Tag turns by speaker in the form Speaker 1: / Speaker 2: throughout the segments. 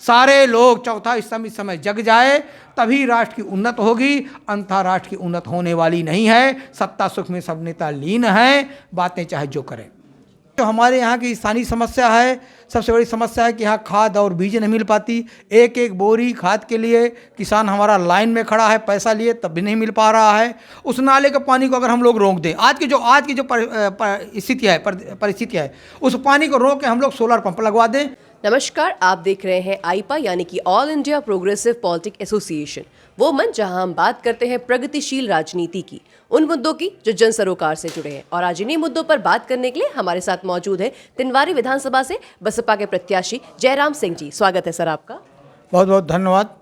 Speaker 1: सारे लोग चौथा स्तंभ इस समय जग जाए, तभी राष्ट्र की उन्नत होगी, अन्यथा राष्ट्र की उन्नत होने वाली नहीं है। सत्ता सुख में सब नेता लीन हैं, बातें चाहे जो करें। जो हमारे यहाँ की स्थानीय समस्या है, सबसे बड़ी समस्या है कि यहाँ खाद और बीज नहीं मिल पाती। एक एक बोरी खाद के लिए किसान हमारा लाइन में खड़ा है, पैसा लिए तब भी नहीं मिल पा रहा है। उस नाले के पानी को अगर हम लोग रोक दें, आज की जो परिस्थिति है, उस पानी को रोक के हम लोग सोलर पंप लगवा दें।
Speaker 2: नमस्कार, आप देख रहे हैं आईपा यानी कि all India progressive politic association, वो मंच जहां हम बात करते हैं प्रगतिशील राजनीति की, उन मुद्दों की जो जन सरोकार से जुड़े हैं। और आज इन्हीं मुद्दों पर बात करने के लिए हमारे साथ मौजूद है तिनवारी विधानसभा से बसपा के प्रत्याशी जयराम सिंह जी। स्वागत है सर आपका।
Speaker 1: बहुत बहुत धन्यवाद।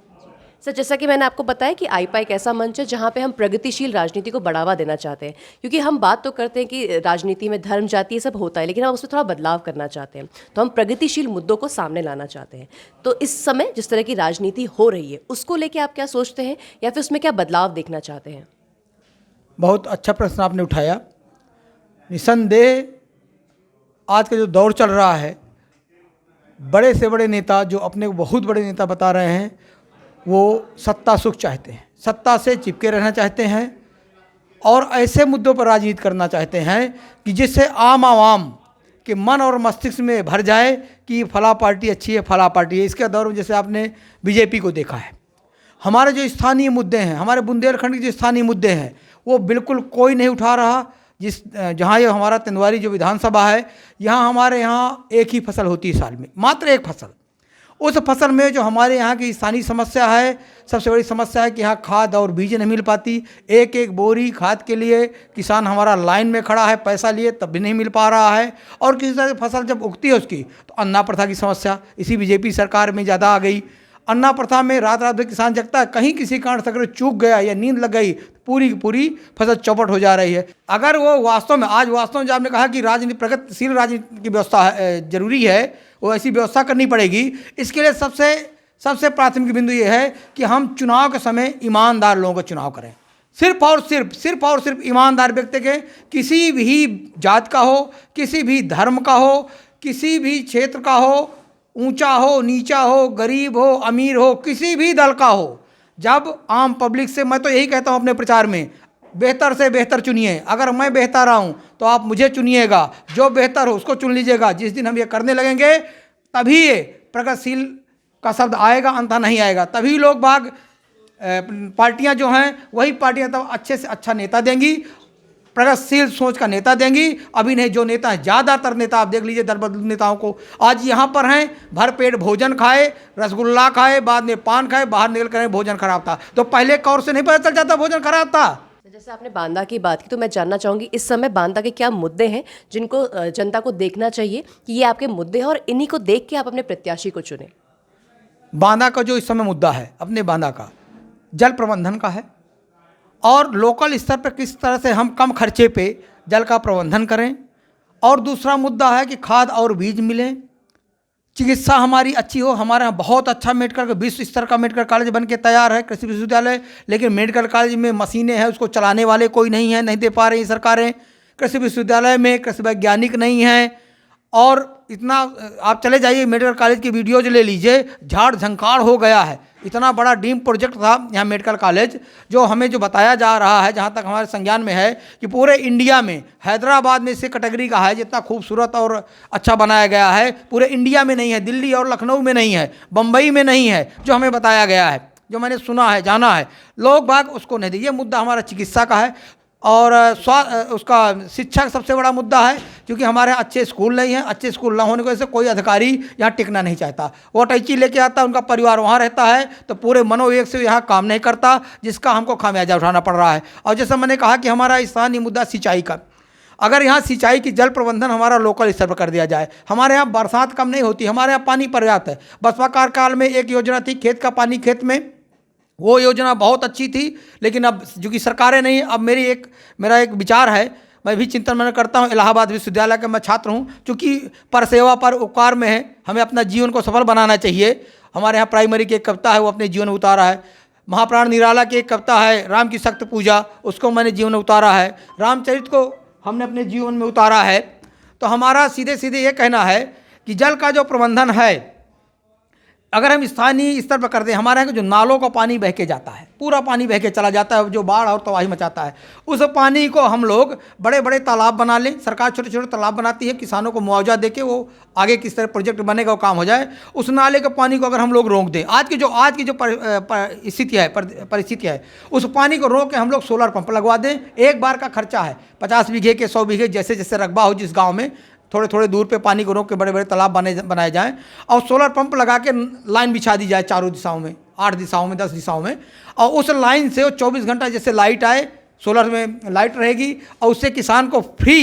Speaker 2: सर, जैसा कि मैंने आपको बताया कि आईपा एक ऐसा मंच है जहां पे हम प्रगतिशील राजनीति को बढ़ावा देना चाहते हैं, क्योंकि हम बात तो करते हैं कि राजनीति में धर्म जाति ये सब होता है, लेकिन हम उसमें थोड़ा बदलाव करना चाहते हैं। तो हम प्रगतिशील मुद्दों को सामने लाना चाहते हैं। तो इस समय जिस तरह की राजनीति हो रही है उसको लेके आप क्या सोचते हैं, या फिर उसमें क्या बदलाव देखना चाहते हैं?
Speaker 1: बहुत अच्छा प्रश्न आपने उठाया। निसंदेह आज का जो दौर चल रहा है, बड़े से बड़े नेता जो अपने को बहुत बड़े नेता बता रहे हैं, वो सत्ता सुख चाहते हैं, सत्ता से चिपके रहना चाहते हैं और ऐसे मुद्दों पर राजनीति करना चाहते हैं कि जिससे आम आवाम के मन और मस्तिष्क में भर जाए कि फला पार्टी अच्छी है, फला पार्टी है। इसके दौर में जैसे आपने बीजेपी को देखा है, हमारे जो स्थानीय मुद्दे हैं, हमारे बुंदेलखंड के जो स्थानीय मुद्दे हैं, वो बिल्कुल कोई नहीं उठा रहा। जहाँ ये हमारा तिनवारी जो विधानसभा है, यहाँ हमारे यहाँ एक ही फसल होती है साल में, मात्र एक फसल। उस फसल में जो हमारे यहाँ की स्थानीय समस्या है, सबसे बड़ी समस्या है कि यहाँ खाद और बीज नहीं मिल पाती। एक एक बोरी खाद के लिए किसान हमारा लाइन में खड़ा है, पैसा लिए तब भी नहीं मिल पा रहा है। और किसी तरह फसल जब उगती है उसकी, तो अन्ना प्रथा की समस्या इसी बीजेपी सरकार में ज़्यादा आ गई। अन्ना प्रथा में रात रात भर किसान जगता है, कहीं किसी कारण से अगर चूक गया या नींद लग गई, पूरी की पूरी फसल चौपट हो जा रही है। अगर वो वास्तव में जो आपने कहा कि राजनीति प्रगतिशील राजनीति की व्यवस्था जरूरी है, वो ऐसी व्यवस्था करनी पड़ेगी। इसके लिए सबसे प्राथमिक बिंदु ये है कि हम चुनाव के समय ईमानदार लोगों का चुनाव करें। सिर्फ और सिर्फ ईमानदार व्यक्ति के, किसी भी जात का हो, किसी भी धर्म का हो, किसी भी क्षेत्र का हो, ऊंचा हो नीचा हो, गरीब हो अमीर हो, किसी भी दल का हो, जब आम पब्लिक से, मैं तो यही कहता हूँ अपने प्रचार में, बेहतर से बेहतर चुनिए। अगर मैं बेहतर हूँ तो आप मुझे चुनिएगा, जो बेहतर हो उसको चुन लीजिएगा। जिस दिन हम ये करने लगेंगे तभी ये प्रगतिशील का शब्द आएगा, अंतर नहीं आएगा। तभी लोग बाग पार्टियाँ जो हैं, वही पार्टियाँ तब अच्छे से अच्छा नेता देंगी, प्रगतिशील सोच का नेता देंगी। अभी नहीं, जो नेता हैं, ज़्यादातर नेता आप देख लीजिए, दल बदल नेताओं को, आज यहाँ पर हैं, भर पेट भोजन खाए, रसगुल्ला खाए, बाद में पान खाए, बाहर निकल कर भोजन खराब था। तो पहले कौर से नहीं पता चल जाता भोजन खराब था।
Speaker 2: जैसे आपने बांदा की बात की, तो मैं जानना चाहूँगी इस समय बांदा के क्या मुद्दे हैं जिनको जनता को देखना चाहिए कि ये आपके मुद्दे हैं, और इन्हीं को देख के आप अपने प्रत्याशी को चुनें?
Speaker 1: बांदा का जो इस समय मुद्दा है, अपने बांदा का जल प्रबंधन का है, और लोकल स्तर पर किस तरह से हम कम खर्चे पे जल का प्रबंधन करें। और दूसरा मुद्दा है कि खाद और बीज मिलें, चिकित्सा हमारी अच्छी हो। हमारे यहाँ बहुत अच्छा मेडिकल, विश्व स्तर का मेडिकल कॉलेज बन के तैयार है, कृषि विश्वविद्यालय, लेकिन मेडिकल कॉलेज में मशीनें हैं, उसको चलाने वाले कोई नहीं है, नहीं दे पा रही सरकारें। कृषि विश्वविद्यालय में कृषि वैज्ञानिक नहीं हैं। और इतना, आप चले जाइए मेडिकल कॉलेज की वीडियोज ले लीजिए, झाड़ झंकार हो गया है। इतना बड़ा ड्रीम प्रोजेक्ट था यहाँ मेडिकल कॉलेज, जो हमें जो बताया जा रहा है, जहाँ तक हमारे संज्ञान में है, कि पूरे इंडिया में हैदराबाद में इसे कैटेगरी का है, जितना खूबसूरत और अच्छा बनाया गया है, पूरे इंडिया में नहीं है। दिल्ली और लखनऊ में नहीं है, बम्बई में नहीं है, जो हमें बताया गया है, जो मैंने सुना है, जाना है। लोग बाग उसको नहीं दे। ये मुद्दा हमारा चिकित्सा का है, और उसका शिक्षा का सबसे बड़ा मुद्दा है, क्योंकि हमारे यहाँ अच्छे स्कूल नहीं हैं। अच्छे स्कूल ना होने की वजह से कोई अधिकारी यहाँ टिकना नहीं चाहता। वो अटैची लेके आता है, उनका परिवार वहाँ रहता है, तो पूरे मनोवेग से यहाँ काम नहीं करता, जिसका हमको खामियाजा उठाना पड़ रहा है। और जैसे मैंने कहा कि हमारा स्थानीय मुद्दा सिंचाई का, अगर यहाँ सिंचाई की जल प्रबंधन हमारा लोकल स्तर पर कर दिया जाए। हमारे यहाँ बरसात कम नहीं होती, हमारे यहाँ पानी पर्याप्त है। बसपा कार्यकाल में एक योजना थी, खेत का पानी खेत में, वो योजना बहुत अच्छी थी, लेकिन अब चूँकि सरकारें नहीं। अब मेरा एक विचार है, मैं भी चिंतन मैंने करता हूँ, इलाहाबाद विश्वविद्यालय का मैं छात्र हूँ, चूँकि पर सेवा पर उपकार में है, हमें अपना जीवन को सफल बनाना चाहिए। हमारे यहाँ प्राइमरी की एक कविता है, वो अपने जीवन में उतारा है। महाप्राण निराला की एक कविता है, राम की सख्त पूजा, उसको मैंने जीवन में उतारा है। रामचरित को हमने अपने जीवन में उतारा है। तो हमारा सीधे सीधे ये कहना है कि जल का जो प्रबंधन है, अगर हम स्थानीय स्तर पर कर दें, हमारे यहाँ के जो नालों का पानी बह के जाता है, पूरा पानी बह के चला जाता है, जो बाढ़ और तबाही मचाता है, उस पानी को हम लोग बड़े बड़े तालाब बना लें। सरकार छोटे छोटे तालाब बनाती है, किसानों को मुआवजा देके वो आगे किस तरह प्रोजेक्ट बनेगा वो काम हो जाए। उस नाले के पानी को अगर हम लोग रोक दें, आज की जो परिस्थिति है, उस पानी को रोक के हम लोग सोलर पंप लगवा दें। एक बार का खर्चा है 50 बीघे के 100 बीघे, जैसे जैसे रकबा हो जिस गाँव में, थोड़े थोड़े दूर पे पानी को रोक के बड़े बड़े तालाब बनाए जाएं और सोलर पंप लगा के लाइन बिछा दी जाए चारों दिशाओं में, 8 दिशाओं में, 10 दिशाओं में, और उस लाइन से वो 24 घंटा जैसे लाइट आए, सोलर में लाइट रहेगी और उससे किसान को फ्री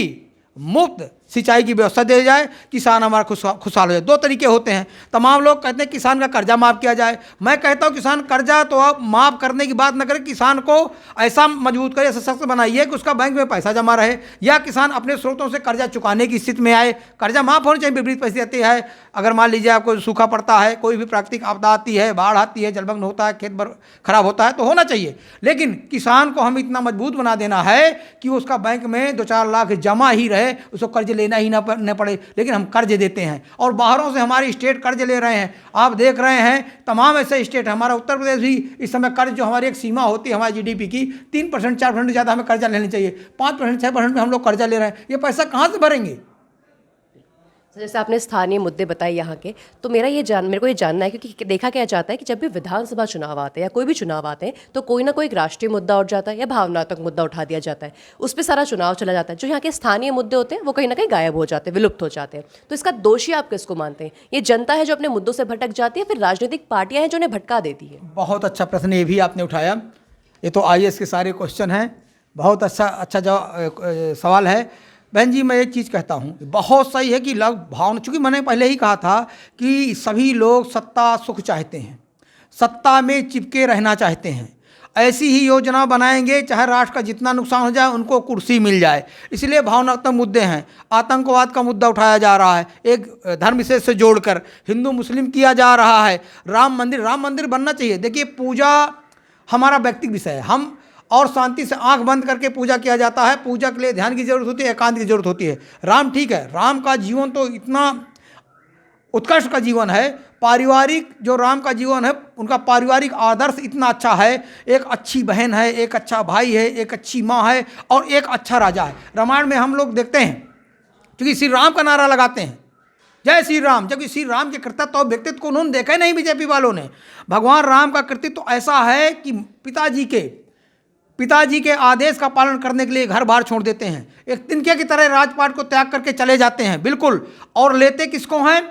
Speaker 1: मुफ्त सिंचाई की व्यवस्था दे जाए, किसान हमारा खुशहाल हो जाए। 2 तरीके होते हैं। तमाम लोग कहते हैं किसान का कर्जा माफ़ किया जाए। मैं कहता हूँ किसान कर्जा तो आप माफ़ करने की बात न करें, किसान को ऐसा मजबूत करिए, ऐसा सख्त बनाइए कि उसका बैंक में पैसा जमा रहे, या किसान अपने स्रोतों से कर्जा चुकाने की स्थिति में आए। कर्जा माफ़ होनी चाहिए। विपरीत परिस्थिति आती है, अगर मान लीजिए आपको सूखा पड़ता है, कोई भी प्राकृतिक आपदा आती है, बाढ़ आती है, जलमग्न होता है, खेत खराब होता है, तो होना चाहिए। लेकिन किसान को हम इतना मजबूत बना देना है कि उसका बैंक में 2-4 लाख जमा ही रहे, उसको कर्ज लेना ही न पड़े। लेकिन हम कर्ज देते हैं और बाहरों से हमारी स्टेट कर्ज ले रहे हैं। आप देख रहे हैं तमाम ऐसे स्टेट, हमारा उत्तर प्रदेश भी इस समय कर्ज, जो हमारी एक सीमा होती है हमारी जीडीपी की, 3% 4% ज़्यादा हमें कर्जा लेना चाहिए, 5% 6% में हम लोग कर्जा ले रहे हैं। ये पैसा कहाँ से भरेंगे?
Speaker 2: जैसे आपने स्थानीय मुद्दे बताए यहाँ के, तो मेरे को ये जानना है, क्योंकि देखा क्या जाता है कि जब भी विधानसभा चुनाव आते हैं या कोई भी चुनाव आते हैं तो कोई ना कोई एक राष्ट्रीय मुद्दा उठ जाता है या भावनात्मक मुद्दा उठा दिया जाता है, उस पर सारा चुनाव चला जाता है। जो यहाँ के स्थानीय मुद्दे होते हैं वो कहीं ना कहीं गायब हो जाते हैं, विलुप्त हो जाते हैं। तो इसका दोषी आप किसको मानते हैं? ये जनता है जो अपने मुद्दों से भटक जाती है, फिर राजनीतिक पार्टियां हैं जो उन्हें भटका देती है?
Speaker 1: बहुत अच्छा प्रश्न ये भी आपने उठाया। ये तो IAS के सारे क्वेश्चन हैं। बहुत अच्छा सवाल है। बहन जी, मैं एक चीज़ कहता हूँ, बहुत सही है कि लोग भावना, चूँकि मैंने पहले ही कहा था कि सभी लोग सत्ता सुख चाहते हैं, सत्ता में चिपके रहना चाहते हैं। ऐसी ही योजना बनाएंगे चाहे राष्ट्र का जितना नुकसान हो जाए, उनको कुर्सी मिल जाए। इसलिए भावनात्मक मुद्दे हैं। आतंकवाद का मुद्दा उठाया जा रहा है, एक धर्म विशेष से जोड़कर हिंदू मुस्लिम किया जा रहा है। राम मंदिर बनना चाहिए। देखिए, पूजा हमारा व्यक्तिगत विषय है, हम और शांति से आंख बंद करके पूजा किया जाता है। पूजा के लिए ध्यान की जरूरत होती है, एकांत की जरूरत होती है। राम ठीक है, राम का जीवन तो इतना उत्कर्ष का जीवन है। पारिवारिक जो राम का जीवन है, उनका पारिवारिक आदर्श इतना अच्छा है। एक अच्छी बहन है, एक अच्छा भाई है, एक अच्छी माँ है और एक अच्छा राजा है। रामायण में हम लोग देखते हैं, क्योंकि श्री राम का नारा लगाते हैं, जय श्री राम, जबकि श्री राम के कृतित्व और व्यक्तित्व को उन्होंने देखा ही नहीं बीजेपी वालों ने। भगवान राम का कृतित्व तो ऐसा है कि पिताजी के आदेश का पालन करने के लिए घर बार छोड़ देते हैं, एक तिनके की तरह राजपाट को त्याग करके चले जाते हैं, बिल्कुल। और लेते किसको हैं?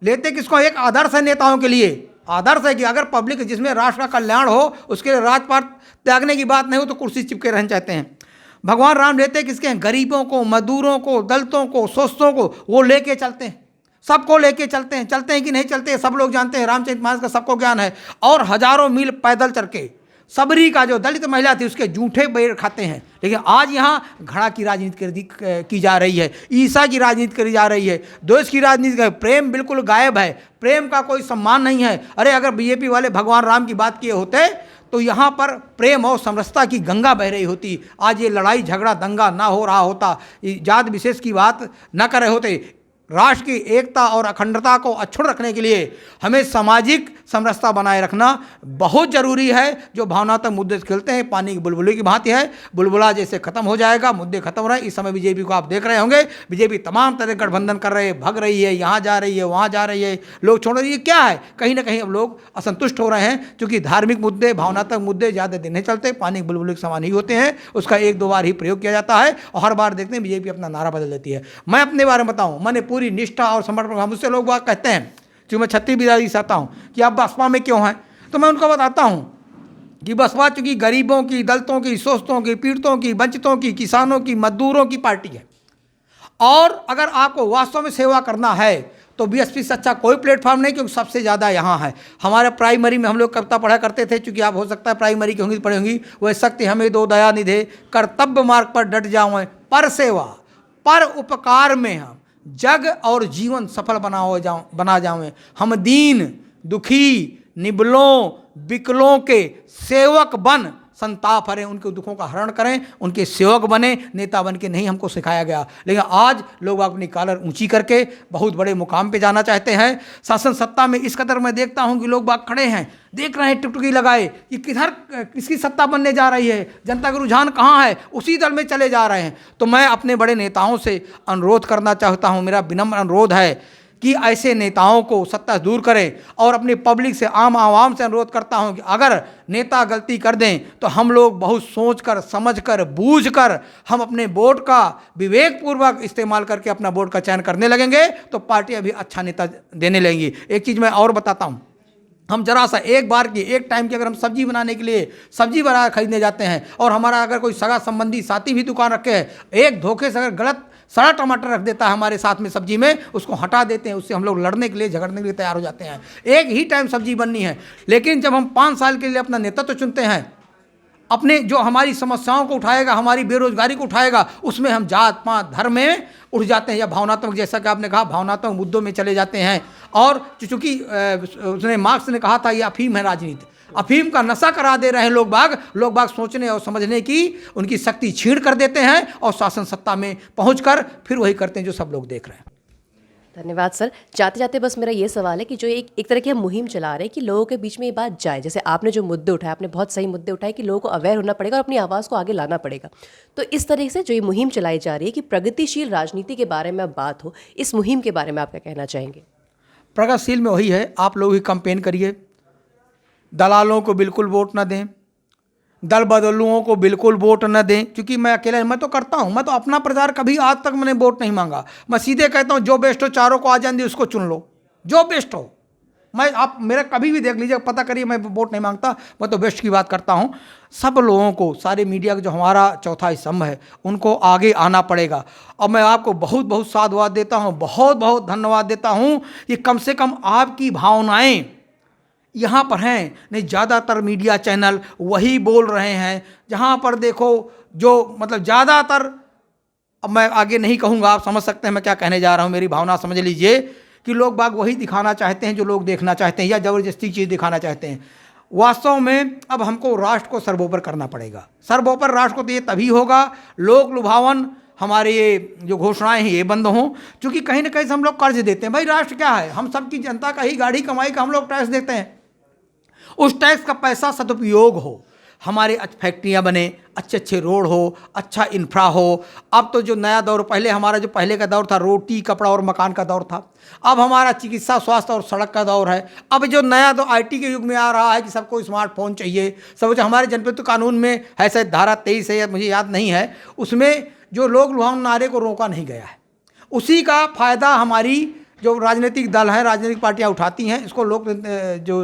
Speaker 1: एक आदर्श है नेताओं के लिए। आदर्श है कि अगर पब्लिक जिसमें राष्ट्र का कल्याण हो, उसके लिए राजपाट त्यागने की बात नहीं हो तो कुर्सी चिपके रहना चाहते हैं। भगवान राम लेते किसके हैं? गरीबों को, मजदूरों को, दलितों को, शोषितों को वो लेके चलते हैं, सबको लेके चलते हैं कि नहीं चलते हैं सब लोग जानते हैं। रामचरितमानस का सबको ज्ञान है। और हजारों मील पैदल चल के सबरी का जो दलित महिला थी उसके जूठे बेर खाते हैं। लेकिन आज यहाँ घड़ा की राजनीति की जा रही है, ईसा की राजनीति करी जा रही है, द्वेष की राजनीति, प्रेम बिल्कुल गायब है, प्रेम का कोई सम्मान नहीं है। अरे अगर बीजेपी वाले भगवान राम की बात किए होते तो यहाँ पर प्रेम और समरसता की गंगा बह रही होती। आज ये लड़ाई झगड़ा दंगा ना हो रहा होता, जात विशेष की बात न कर रहे होते। राष्ट्र की एकता और अखंडता को अक्षुण्ण रखने के लिए हमें सामाजिक समरसता बनाए रखना बहुत ज़रूरी है। जो भावनात्मक मुद्दे से खेलते हैं, पानी की बुलबुले की भांति है, बुलबुला जैसे खत्म हो जाएगा, मुद्दे खत्म हो रहे हैं। इस समय बीजेपी को आप देख रहे होंगे, बीजेपी तमाम तरह गठबंधन कर रहे हैं, भग रही है, यहाँ जा रही है, वहाँ जा रही है, लोग छोड़ रही है। क्या है? कहीं ना कहीं अब लोग असंतुष्ट हो रहे हैं, क्योंकि धार्मिक मुद्दे, भावनात्मक मुद्दे ज़्यादा दिन नहीं चलते, पानी के बुलबुले के समान ही होते हैं। उसका 1-2 बार ही प्रयोग किया जाता है और हर बार देखते हैं बीजेपी अपना नारा बदल देती है। मैं अपने बारे में बताऊँ, मैंने पूरी निष्ठा और समर्पण, मुझसे लोग बात कहते हैं, क्योंकि मैं छत्तीस बिरादरी से आता हूँ, कि आप बसपा में क्यों हैं? तो मैं उनको बताता हूँ कि बसपा चूँकि गरीबों की, दलितों की, शोषितों की, पीड़ितों की, वंचितों की, किसानों की, मजदूरों की पार्टी है। और अगर आपको वास्तव में सेवा करना है तो बीएसपी से अच्छा कोई प्लेटफॉर्म नहीं, क्योंकि सबसे ज़्यादा यहाँ है। हमारे प्राइमरी में हम लोग कविता पढ़ा करते थे, चूँकि आप हो सकता है प्राइमरी की होंगी पढ़ी होंगी, वह शक्ति हमें दो दया निधे, कर्तव्य मार्ग पर डट जाओ, पर सेवा पर उपकार में हम जग और जीवन सफल बना जाएं। हम दीन दुखी, निबलों, विकलों के सेवक बन संताप हरें, उनके दुखों का हरण करें, उनके सेवक बने, नेता बन के नहीं हमको सिखाया गया। लेकिन आज लोग अपनी कॉलर ऊंची करके बहुत बड़े मुकाम पे जाना चाहते हैं। शासन सत्ता में इस कदर मैं देखता हूं कि लोग बाग खड़े हैं, देख रहे हैं टुकटुकी लगाए कि किधर किसकी सत्ता बनने जा रही है, जनता का रुझान कहाँ है, उसी दल में चले जा रहे हैं। तो मैं अपने बड़े नेताओं से अनुरोध करना चाहता हूँ, मेरा विनम्र अनुरोध है कि ऐसे नेताओं को सत्ता से दूर करें। और अपनी पब्लिक से, आम आवाम से अनुरोध करता हूं कि अगर नेता गलती कर दें तो हम लोग बहुत सोचकर, समझकर, बूझकर हम अपने वोट का विवेकपूर्वक इस्तेमाल करके अपना वोट का चयन करने लगेंगे तो पार्टी अभी अच्छा नेता देने लगेंगी। एक चीज़ मैं और बताता हूँ, हम जरा सा एक बार की, एक टाइम की अगर हम सब्जी बनाने के लिए सब्जी बना खरीदने जाते हैं और हमारा अगर कोई सगा संबंधी साथी भी दुकान रखे है, एक धोखे से अगर गलत सड़ा टमाटर रख देता है हमारे साथ में सब्जी में, उसको हटा देते हैं, उससे हम लोग लड़ने के लिए, झगड़ने के लिए तैयार हो जाते हैं। एक ही टाइम सब्जी बननी है। लेकिन जब हम 5 साल के लिए अपना नेतृत्व चुनते हैं, अपने जो हमारी समस्याओं को उठाएगा, हमारी बेरोजगारी को उठाएगा, उसमें हम जात पात धर्म में उठ जाते हैं या भावनात्मक, जैसा कि आपने कहा, भावनात्मक मुद्दों में चले जाते हैं। और चूंकि उसने मार्क्स ने कहा था ये अफीम है राजनीति, अफीम का नशा करा दे रहे हैं लोग बाग सोचने और समझने की उनकी शक्ति छीण कर देते हैं और शासन सत्ता में पहुंचकर फिर वही करते हैं जो सब लोग देख रहे हैं।
Speaker 2: धन्यवाद सर। जाते जाते बस मेरा ये सवाल है कि जो एक तरह की हम मुहिम चला रहे हैं कि लोगों के बीच में ये बात जाए, जैसे आपने जो मुद्दे उठाए, आपने बहुत सही मुद्दे उठाए कि लोगों को अवेयर होना पड़ेगा और अपनी आवाज़ को आगे लाना पड़ेगा। तो इस तरह से जो ये मुहिम चलाई जा रही है कि प्रगतिशील राजनीति के बारे में अब बात हो, इस मुहिम के बारे में आप क्या कहना चाहेंगे?
Speaker 1: प्रगतिशील में वही है, आप लोग ही कैंपेन करिए, दलालों को बिल्कुल वोट न दें, दल बदलुओं को बिल्कुल वोट न दें। क्योंकि मैं अकेला, मैं तो करता हूं, मैं तो अपना प्रचार कभी आज तक मैंने वोट नहीं मांगा। मैं सीधे कहता हूं जो बेस्ट हो, चारों को आ जाने उसको चुन लो, जो बेस्ट हो। मैं, आप मेरा कभी भी देख लीजिए, पता करिए, मैं वोट नहीं मांगता, मैं तो बेस्ट की बात करता हूं। सब लोगों को, सारे मीडिया का जो हमारा चौथा स्तंभ है, उनको आगे आना पड़ेगा। और मैं आपको बहुत बहुत साधुवाद देता हूँ, बहुत बहुत धन्यवाद देता हूँ कि कम से कम आपकी भावनाएँ यहाँ पर हैं। नहीं, ज़्यादातर मीडिया चैनल वही बोल रहे हैं, जहाँ पर देखो जो मतलब ज़्यादातर, अब मैं आगे नहीं कहूँगा, आप समझ सकते हैं मैं क्या कहने जा रहा हूँ, मेरी भावना समझ लीजिए कि लोग बाग वही दिखाना चाहते हैं जो लोग देखना चाहते हैं या ज़बरदस्ती चीज़ दिखाना चाहते हैं। वास्तव में अब हमको राष्ट्र को सर्वोपरि करना पड़ेगा। सर्वोपरि राष्ट्र को तो ये तभी होगा, लोक लुभावन हमारे ये जो घोषणाएं हैं ये बंद हों। क्योंकि कहीं ना कहीं से हम लोग कर्ज देते हैं। भाई राष्ट्र क्या है, हम सबकी जनता का ही गाढ़ी कमाई का हम लोग टैक्स देते हैं। उस टैक्स का पैसा सदुपयोग हो, हमारे फैक्ट्रियाँ बने, अच्छे अच्छे रोड हो, अच्छा इंफ्रा हो। अब तो जो नया दौर, पहले हमारा जो पहले का दौर था रोटी कपड़ा और मकान का दौर था, अब हमारा चिकित्सा स्वास्थ्य और सड़क का दौर है। अब जो नया दौर आईटी के युग में आ रहा है कि सबको स्मार्टफोन चाहिए। सब जो हमारे जनप्रतिनिधि कानून में है, शायद धारा 23 है या मुझे याद नहीं है, उसमें जो लोक लुभावन नारे को रोका नहीं गया है, उसी का फ़ायदा हमारी जो राजनीतिक दल हैं, राजनीतिक पार्टियां उठाती हैं। इसको लोग जो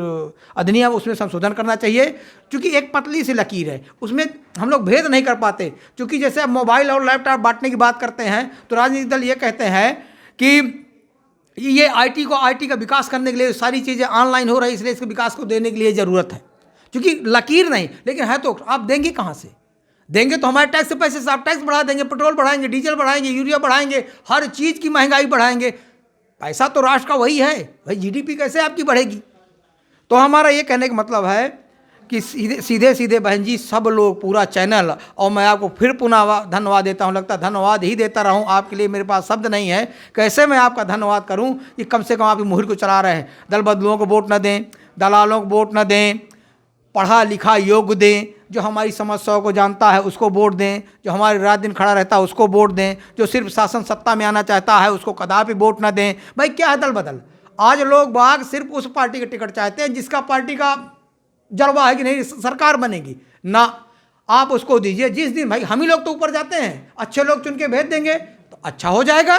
Speaker 1: अधिनियम उसमें संशोधन करना चाहिए। क्योंकि एक पतली सी लकीर है, उसमें हम लोग भेद नहीं कर पाते। क्योंकि जैसे अब मोबाइल और लैपटॉप बांटने की बात करते हैं तो राजनीतिक दल ये कहते हैं कि ये आईटी का विकास करने के लिए सारी चीज़ें ऑनलाइन हो रही, इसलिए इसके विकास को देने के लिए ज़रूरत है। क्योंकि लकीर नहीं, लेकिन है तो आप देंगे कहाँ से? देंगे तो हमारे टैक्स से पैसे से आप टैक्स बढ़ा देंगे, पेट्रोल बढ़ाएंगे, डीजल बढ़ाएंगे, यूरिया बढ़ाएंगे, हर चीज़ की महंगाई बढ़ाएंगे। पैसा तो राष्ट्र का वही है, भाई जीडीपी कैसे आपकी बढ़ेगी? तो हमारा ये कहने का मतलब है कि सीधे सीधे बहन जी, सब लोग, पूरा चैनल, और मैं आपको फिर पुनः धन्यवाद देता हूँ। लगता है धन्यवाद ही देता रहूँ, आपके लिए मेरे पास शब्द नहीं है। कैसे मैं आपका धन्यवाद करूँ कि कम से कम आप मुहिम को चला रहे हैं। दल बदलुओं को वोट न दें, दलालों को वोट न दें, पढ़ा लिखा योग्य दें, जो हमारी समस्याओं को जानता है उसको वोट दें, जो हमारे रात दिन खड़ा रहता है उसको वोट दें, जो सिर्फ शासन सत्ता में आना चाहता है उसको कदापि वोट न दें। भाई क्या है दल बदल? आज लोग बाग सिर्फ उस पार्टी के टिकट चाहते हैं जिसका पार्टी का जलवा है कि नहीं सरकार बनेगी ना, आप उसको दीजिए। जिस दिन भाई हम ही लोग तो ऊपर जाते हैं, अच्छे लोग चुन के भेज देंगे तो अच्छा हो जाएगा,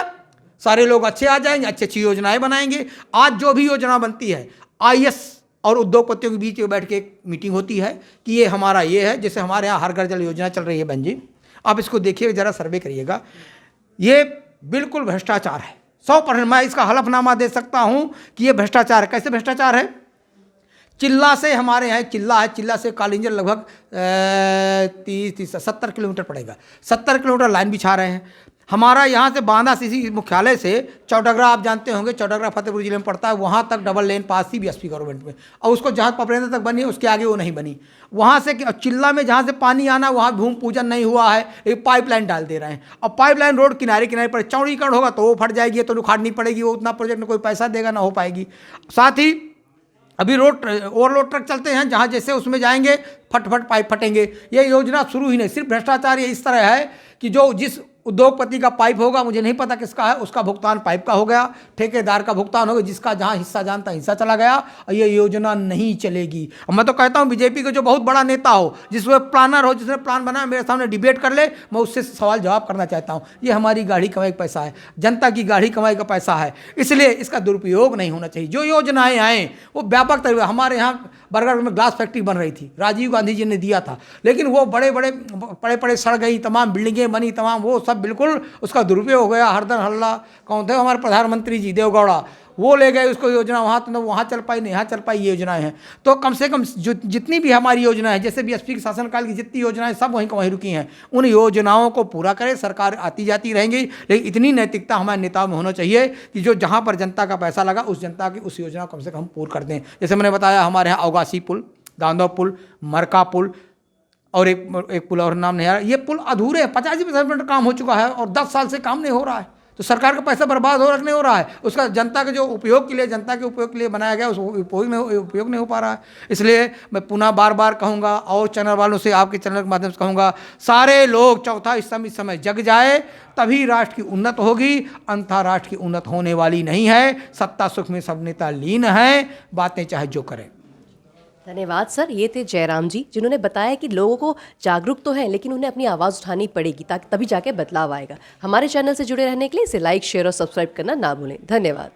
Speaker 1: सारे लोग अच्छे आ जाएंगे, अच्छी अच्छी योजनाएं बनाएंगे। आज जो भी योजना बनती है, आईएएस और उद्योगपतियों के बीच में बैठ के एक मीटिंग होती है कि ये हमारा ये है। जैसे हमारे यहाँ हर घर जल योजना चल रही है बहन जी, आप इसको देखिएगा, ज़रा सर्वे करिएगा। ये बिल्कुल भ्रष्टाचार है, 100%। मैं इसका हलफनामा दे सकता हूँ कि ये भ्रष्टाचार है। कैसे भ्रष्टाचार है? चिल्ला से, हमारे यहाँ चिल्ला है, चिल्ला से कालिंजर लगभग 70 किलोमीटर पड़ेगा। 70 किलोमीटर लाइन बिछा रहे हैं। हमारा यहाँ से बांदा सीसी मुख्यालय से चौडगरा, आप जानते होंगे चौडगरा फतेहपुर जिले में पड़ता है, वहाँ तक डबल लेन पास थी बीएसपी गवर्नमेंट में, और उसको जहाँ पपरेंद्र तक बनी है उसके आगे वो नहीं बनी। वहाँ से चिल्ला में जहाँ से पानी आना वहाँ भूमि पूजन नहीं हुआ है, एक पाइपलाइन डाल दे रहे हैं। अब पाइपलाइन रोड किनारे किनारे पर चौड़ीकरण होगा तो वो फट जाएगी, तो उखाड़नी पड़ेगी, वो उतना प्रोजेक्ट में कोई पैसा देगा ना हो पाएगी। साथ ही अभी रोड ओवरलोड ट्रक चलते हैं, जहाँ जैसे उसमें जाएंगे फट फट पाइप फटेंगे। ये योजना शुरू ही नहीं, सिर्फ भ्रष्टाचार ये इस तरह है कि जो जिस उद्योगपति का पाइप होगा, मुझे नहीं पता किसका है, उसका भुगतान पाइप का हो गया, ठेकेदार का भुगतान हो गया, जिसका जहाँ हिस्सा जानता हिस्सा चला गया, और ये योजना नहीं चलेगी। और मैं तो कहता हूँ बीजेपी का जो बहुत बड़ा नेता हो, जिसमें प्लानर हो, जिसने प्लान बनाया, मेरे सामने डिबेट कर ले, मैं उससे सवाल जवाब करना चाहता हूँ। ये हमारी गाढ़ी कमाई का पैसा है, जनता की गाढ़ी कमाई का पैसा है, इसलिए इसका दुरुपयोग नहीं होना चाहिए। जो योजनाएं आएँ वो व्यापक तरीके, हमारे यहाँ बरगढ़ में ग्लास फैक्ट्री बन रही थी, राजीव गांधी जी ने दिया था, लेकिन वो बड़े सड़ गई, तमाम बिल्डिंगें बनी, तमाम वो सब बिल्कुल उसका दुरुपयोग हो गया। हरदर हल्ला, कौन थे हमारे प्रधानमंत्री जी देवगौड़ा, वो ले गए उसको योजना, वहाँ चल पाई नहीं, यहाँ चल पाई ये योजनाएं हैं। तो कम से कम जो जितनी भी हमारी योजनाएं हैं, जैसे बीएसपी के शासनकाल की जितनी योजनाएं सब वहीं वहीं रुकी हैं, उन योजनाओं को पूरा करें। सरकार आती जाती रहेंगी, लेकिन इतनी नैतिकता हमारे नेताओं में होना चाहिए कि जो जहाँ पर जनता का पैसा लगा उस जनता की उस योजना को कम से कम पूर्ण कर दें। जैसे मैंने बताया, हमारे यहाँ अवगासी पुल, दांदो पुल, मरका पुल, और एक पुल और नाम नहीं आ रहा, ये पुल अधूरे 50% काम हो चुका है और 10 साल से काम नहीं हो रहा है। तो सरकार का पैसा बर्बाद हो रखने हो रहा है, उसका जनता के जो उपयोग के लिए, जनता के उपयोग के लिए बनाया गया उस उपयोग नहीं हो पा रहा है। इसलिए मैं पुनः बार बार कहूँगा, और चैनल वालों से, आपके चैनल के माध्यम से कहूँगा, सारे लोग चौथा इस समय जग जाए, तभी राष्ट्र की उन्नत होगी, अन्यथा राष्ट्र की उन्नत होने वाली नहीं है। सत्ता सुख में सब नेता लीन हैं, बातें चाहे जो करें।
Speaker 2: धन्यवाद सर। ये थे जयराम जी, जिन्होंने बताया कि लोगों को जागरूक तो हैं, लेकिन उन्हें अपनी आवाज़ उठानी पड़ेगी, ताकि तभी जाके बदलाव आएगा। हमारे चैनल से जुड़े रहने के लिए इसे लाइक, शेयर और सब्सक्राइब करना ना भूलें। धन्यवाद।